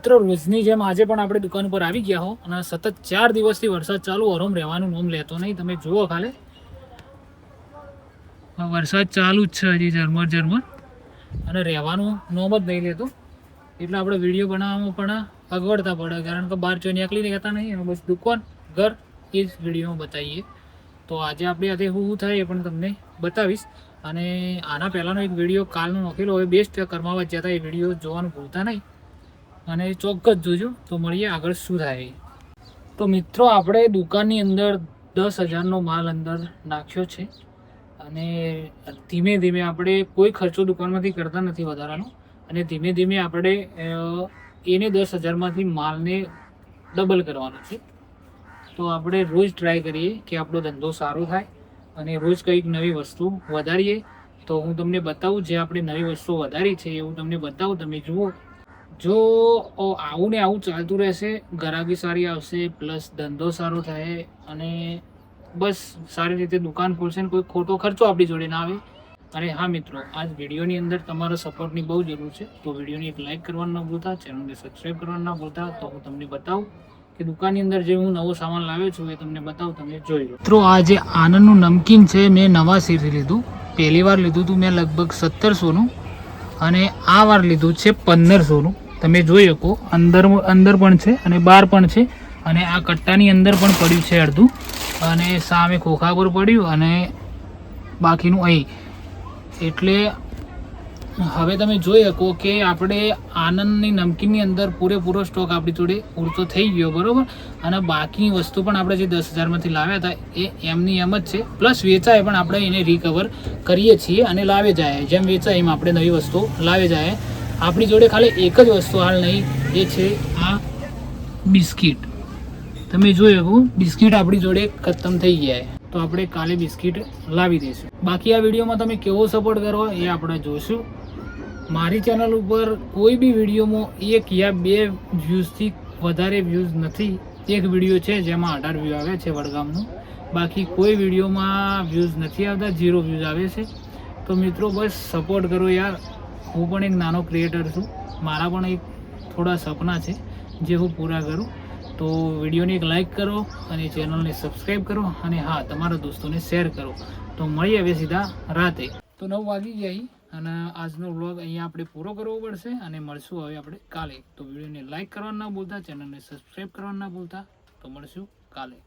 મિત્રો રોજની જેમ આજે પણ આપણે દુકાન પર આવી ગયા હો અને સતત 4 દિવસથી વરસાદ ચાલુ હરોમ રહેવાનું નામ લેતો નહીં. તમે જુઓ ખાલી વરસાદ ચાલુ જ છે હજી ઝરમર અને રહેવાનું નામ જ નહીં લેતો. એટલે આપણે વિડીયો બનાવવામાં પણ અગવડતા પડે, કારણ કે બહાર ચોઈ નીકળી રહેતા નહીં અને બસ દુકાન ઘર એ જ વિડીયોમાં બતાવીએ. તો આજે આપણે આજે શું થાય એ પણ તમને બતાવીશ. અને આના પહેલાંનો એક વિડીયો કાલનો નાખેલો હોય બેસ્ટ કરમાવા જતા, એ વિડીયો જોવાનું ભૂલતા નહીં અને ચોક્કસ જોજો. તો મળીએ આગળ શું થાય. તો મિત્રો આપણે દુકાનની અંદર 10,000નો માલ અંદર નાખ્યો છે અને ધીમે ધીમે આપણે કોઈ ખર્ચો દુકાનમાંથી કરતા નથી વધારાનો, અને ધીમે ધીમે આપણે એને 10,000માંથી માલને ડબલ કરવાનો છે. તો આપણે રોજ ટ્રાય કરીએ કે આપણો ધંધો સારો થાય અને રોજ કંઈક નવી વસ્તુ વધારીએ. તો હું તમને બતાવું જે આપણે નવી વસ્તુ વધારી છે એવું તમને બતાવું, તમે જુઓ. જો આવું ને આવું ચાલતું રહેશે, ગ્રાહકી સારી આવશે, પ્લસ ધંધો સારો થાય અને બસ સારી રીતે દુકાન ખોલશે ને કોઈ ખોટો ખર્ચો આપણી જોડે ના આવે. અને હા મિત્રો, આજ વિડીયોની અંદર તમારા સપોર્ટની બહુ જરૂર છે. તો વિડીયોને એક લાઇક કરવાનું ના ભૂલતા, ચેનલને સબસ્ક્રાઈબ કરવાનું ના ભૂલતા. તો હું તમને બતાવું કે દુકાનની અંદર જે હું નવો સામાન લાવ્યો છું એ તમને બતાવું, તમે જોઈ લો. મિત્રો આ જે આનંદનું નમકીન છે મેં નવા સિરથી લીધું. પહેલી વાર લીધું હતું મેં લગભગ 1700નું અને આ વાર લીધું છે 1500નું. તમે જોઈ શકો અંદર પણ છે અને બહાર પણ છે, અને આ કટ્ટાની અંદર પણ પડ્યું છે અડધું, અને સામે ખોખા પર પડ્યું અને બાકીનું અહીં. એટલે હવે તમે જોઈ શકો કે આપણે આનંદની નમકીનની અંદર પૂરેપૂરો સ્ટોક આપણી જોડે પૂરતો થઈ ગયો, બરાબર. અને બાકીની વસ્તુ પણ આપણે જે 10,000માંથી લાવ્યા હતા એ એમની એમ જ છે, પ્લસ વેચાય પણ આપણે એને રિકવર કરીએ છીએ અને લાવે જાય. જેમ વેચાય એમ આપણે નવી વસ્તુ લાવે જાય. આપણી જોડે ખાલી એક જ વસ્તુ હાલ નહીં, એ છે આ બિસ્કિટ. તમે જોઈ શકો બિસ્કિટ આપણી જોડે ખતમ થઈ ગયા. તો આપણે કાલે બિસ્કિટ લાવી દઈશું. બાકી આ વિડીયોમાં તમે કેવો સપોર્ટ કરો એ આપણે જોઈશું. મારી ચેનલ ઉપર કોઈ બી વિડીયોમાં 1 યા 2 વ્યૂઝથી વધારે વ્યૂઝ નથી. એક વિડીયો છે જેમાં 18 વ્યૂ આવે છે વડગામનું, બાકી કોઈ વિડીયોમાં વ્યૂઝ નથી આવતા, 0 વ્યૂઝ આવે છે. તો મિત્રો બસ સપોર્ટ કરો યાર. હું પણ એક નાનો ક્રિએટર છું, મારા પણ એક થોડા સપના છે જે હું પૂરા કરું. તો વિડીયોને એક લાઇક કરો અને ચેનલને સબસ્ક્રાઈબ કરો, અને હા, તમારા દોસ્તોને શેર કરો. તો મળીએ હવે સીધા રાતે. તો 9 વાગી ગયા અને આજનો વ્લોગ અહીંયા આપણે પૂરો કરવો પડશે અને મળશું હવે આપણે કાલે. તો વિડીયોને લાઇક કરવાનું ના ભૂલતા, ચેનલને સબસ્ક્રાઈબ કરવાનું ના ભૂલતા. તો મળશું કાલે.